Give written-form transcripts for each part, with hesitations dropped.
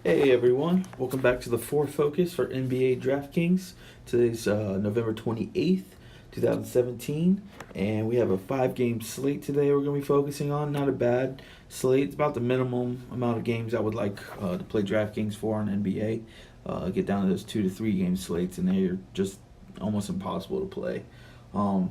Hey everyone, welcome back to the Fourth Focus for NBA Draftkings. Today's November 28th, 2017, and we have a 5 game slate today we're going to be focusing on. Not a bad slate, it's about the minimum amount of games I would like to play Draftkings for on NBA. Get down to those 2 to 3 game slates, and they're just almost impossible to play. Um,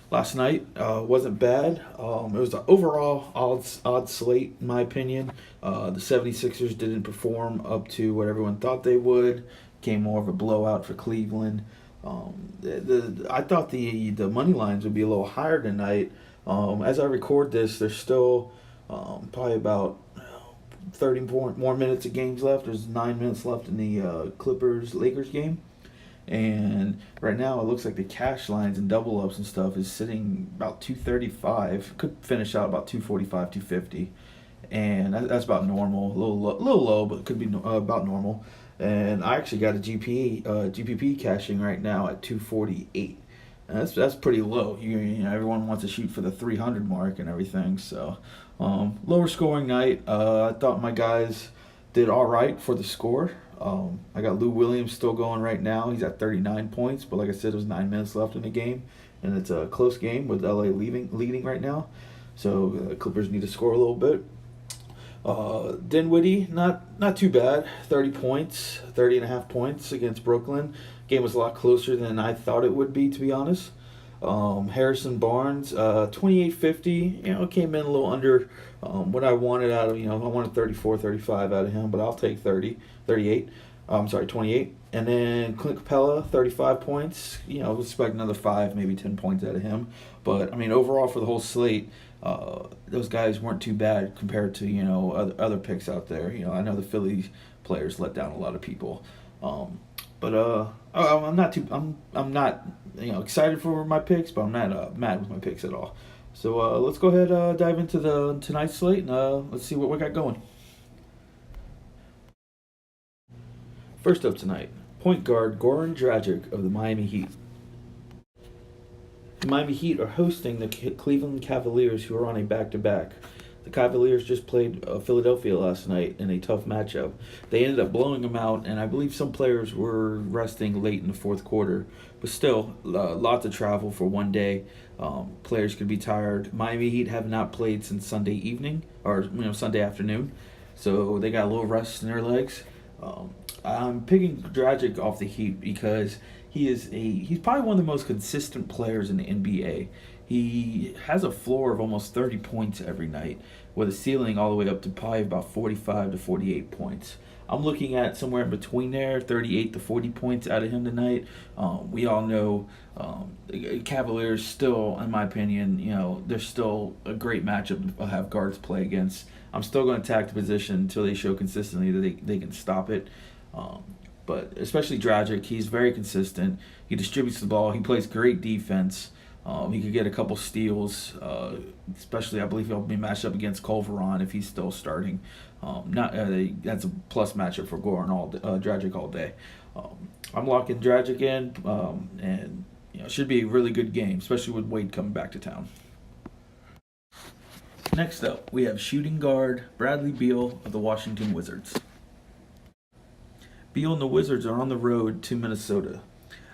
Last night wasn't bad. It was an overall odd slate, in my opinion. The 76ers didn't perform up to what everyone thought they would. Came more of a blowout for Cleveland. I thought the money lines would be a little higher tonight. As I record this, there's still probably about 30 more minutes of games left. There's 9 minutes left in the Clippers Lakers game. And right now, it looks like the cash lines and double ups and stuff is sitting about 235. Could finish out about 245, 250, and that's about normal. Little low, but could be about normal. And I actually got a GPP cashing right now at 248. And that's pretty low. You know, everyone wants to shoot for the 300 mark and everything. So, lower scoring night. I thought my guys did all right for the score. I got Lou Williams still going right now. He's at 39 points, but like I said, there's 9 minutes left in the game, and it's a close game with LA leading right now. So Clippers need to score a little bit. Dinwiddie, not too bad. 30 points, 30 and a half points against Brooklyn. Game was a lot closer than I thought it would be, to be honest. Harrison Barnes, 28-50, came in a little under what I wanted out of, I wanted 34, 35 out of him, but I'll take 30, 38. I'm sorry, 28. And then Clint Capella, 35 points. Expect another 5, maybe 10 points out of him. But, overall for the whole slate, those guys weren't too bad compared to, other picks out there. I know the Philly players let down a lot of people. But I'm not excited for my picks, but I'm not mad with my picks at all. So let's go ahead dive into tonight's slate and let's see what we got going. First up tonight, point guard Goran Dragic of the Miami Heat. The Miami Heat are hosting the Cleveland Cavaliers, who are on a back-to-back. The Cavaliers just played Philadelphia last night in a tough matchup. They ended up blowing them out, and I believe some players were resting late in the fourth quarter. But still, lots of travel for one day. Players could be tired. Miami Heat have not played since Sunday evening, or Sunday afternoon, so they got a little rest in their legs. I'm picking Dragic off the Heat because he's probably one of the most consistent players in the NBA. He has a floor of almost 30 points every night, with a ceiling all the way up to probably about 45 to 48 points. I'm looking at somewhere in between there, 38 to 40 points out of him tonight. We all know the Cavaliers still, in my opinion, they're still a great matchup to have guards play against. I'm still going to attack the position until they show consistently that they can stop it. But especially Dragic, he's very consistent. He distributes the ball. He plays great defense. He could get a couple steals, especially I believe he'll be matched up against Culveron if he's still starting. That's a plus matchup for Dragic all day. I'm locking Dragic in, and it should be a really good game, especially with Wade coming back to town. Next up, we have shooting guard Bradley Beal of the Washington Wizards. Beal and the Wizards are on the road to Minnesota.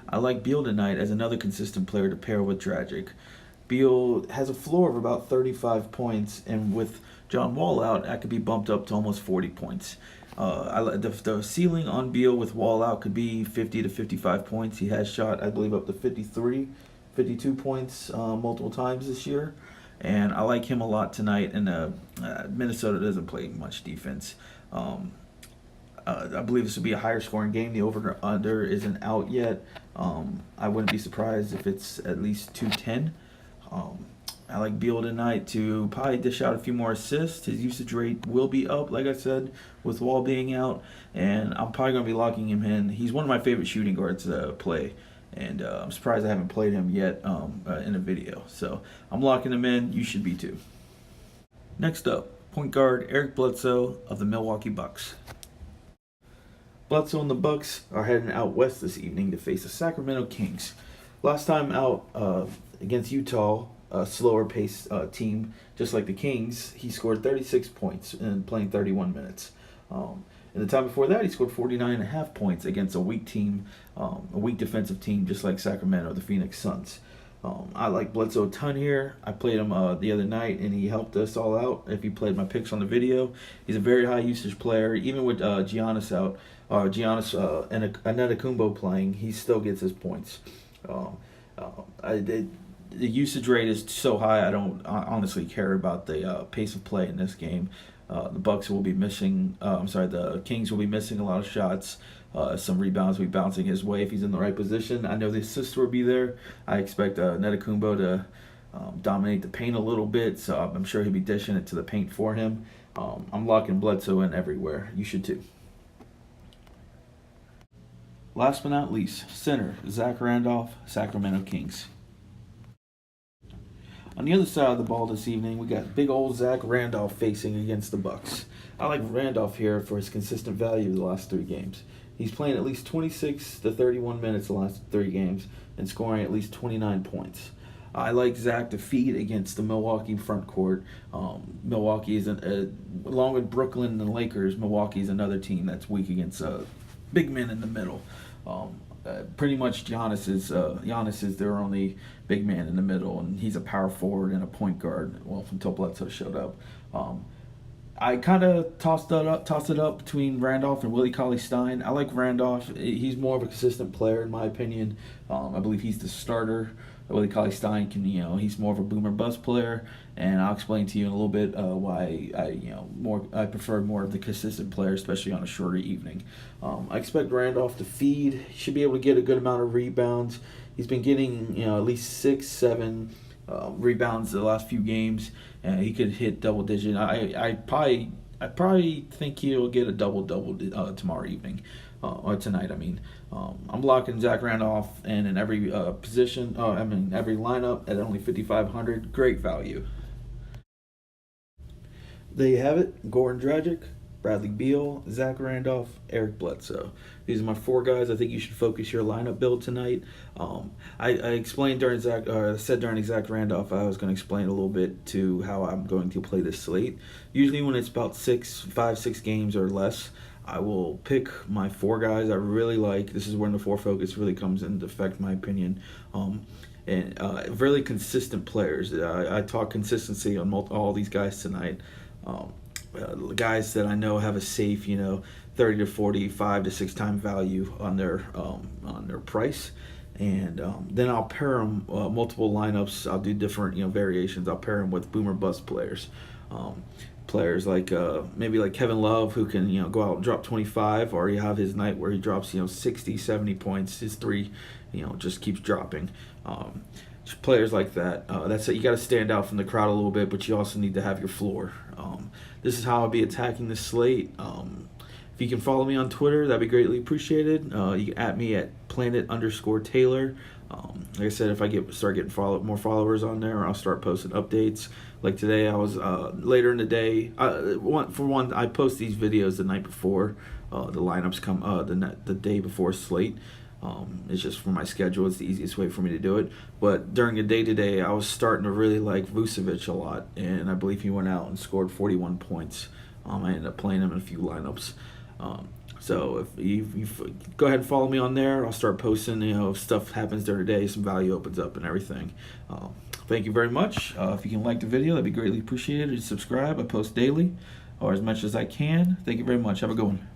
I like Beal tonight as another consistent player to pair with Dragic. Beal has a floor of about 35 points, and with John Wall out, that could be bumped up to almost 40 points. The ceiling on Beal with Wall out could be 50 to 55 points. He has shot, I believe, up to 53, 52 points multiple times this year. And I like him a lot tonight, and Minnesota doesn't play much defense. I believe this will be a higher scoring game. The over-under isn't out yet. I wouldn't be surprised if it's at least 210. I like Beal tonight to probably dish out a few more assists. His usage rate will be up, like I said, with Wall being out. And I'm probably going to be locking him in. He's one of my favorite shooting guards to play. And I'm surprised I haven't played him yet in a video. So I'm locking him in. You should be too. Next up, point guard Eric Bledsoe of the Milwaukee Bucks. Bledsoe and the Bucks are heading out west this evening to face the Sacramento Kings. Last time out against Utah, a slower paced team, just like the Kings, he scored 36 points in playing 31 minutes. And the time before that, he scored 49.5 points against a weak team, a weak defensive team, just like Sacramento, the Phoenix Suns. I like Bledsoe a ton here. I played him the other night, and he helped us all out. If you played my picks on the video, he's a very high usage player. Even with Giannis out, and Antetokounmpo playing, he still gets his points. The usage rate is so high. I don't honestly care about the pace of play in this game. The Bucks will be missing. The Kings will be missing a lot of shots. Some rebounds will be bouncing his way if he's in the right position. I know the assist will be there. I expect Antetokounmpo to dominate the paint a little bit, so I'm sure he'll be dishing it to the paint for him. I'm locking Bledsoe in everywhere. You should too. Last but not least, center Zach Randolph, Sacramento Kings. On the other side of the ball this evening, we got big old Zach Randolph facing against the Bucks. I like Randolph here for his consistent value the last 3 games. He's playing at least 26 to 31 minutes the last 3 games and scoring at least 29 points. I like Zach to feed against the Milwaukee front court. Milwaukee is, along with Brooklyn and the Lakers, Milwaukee is another team that's weak against big men in the middle. Pretty much Giannis is their only big man in the middle, and he's a power forward and a point guard. Well, until Bledsoe showed up. I kind of tossed it up between Randolph and Willie Cauley-Stein. I like Randolph. He's more of a consistent player in my opinion. I believe he's the starter. Willie Cauley-Stein he's more of a boomer bust player, and I'll explain to you in a little bit why I prefer more of the consistent player, especially on a shorter evening. I expect Randolph to feed. He should be able to get a good amount of rebounds. He's been getting at least 6, 7 rebounds the last few games, and he could hit double digit. I probably think he'll get a double tomorrow evening. Or tonight, I mean. I'm locking Zach Randolph in every position, every lineup at only 5,500. Great value. There you have it. Goran Dragic, Bradley Beal, Zach Randolph, Eric Bledsoe. These are my 4 guys. I think you should focus your lineup build tonight. I explained during Zach Randolph, I was going to explain a little bit to how I'm going to play this slate. Usually when it's about 5, 6 games or less, I will pick my 4 guys I really like. This is when the 4 focus really comes into effect, in my opinion. And really consistent players. I talk consistency on all these guys tonight. Guys that I know have a safe, 30 to 40, 5 to 6 time value on their price. And then I'll pair them multiple lineups. I'll do different variations. I'll pair them with boomer bust players. Players like maybe like Kevin Love, who can go out and drop 25, or you have his night where he drops 60, 70 points. His 3 just keeps dropping. Just players like that. That's it. You got to stand out from the crowd a little bit, but you also need to have your floor. This is how I'll be attacking this slate. If you can follow me on Twitter, that'd be greatly appreciated. You can at me at planet_Taylor. Like I said, if I start getting more followers on there, I'll start posting updates. Like today, I was later in the day. I post these videos the night before the lineups come. The day before slate. It's just for my schedule. It's the easiest way for me to do it. But during the day today, I was starting to really like Vucevic a lot, and I believe he went out and scored 41 points. I ended up playing him in a few lineups. So if you go ahead and follow me on there, I'll start posting, if stuff happens during the day, some value opens up and everything. Thank you very much. If you can like the video, that'd be greatly appreciated. And subscribe. I post daily or as much as I can. Thank you very much. Have a good one.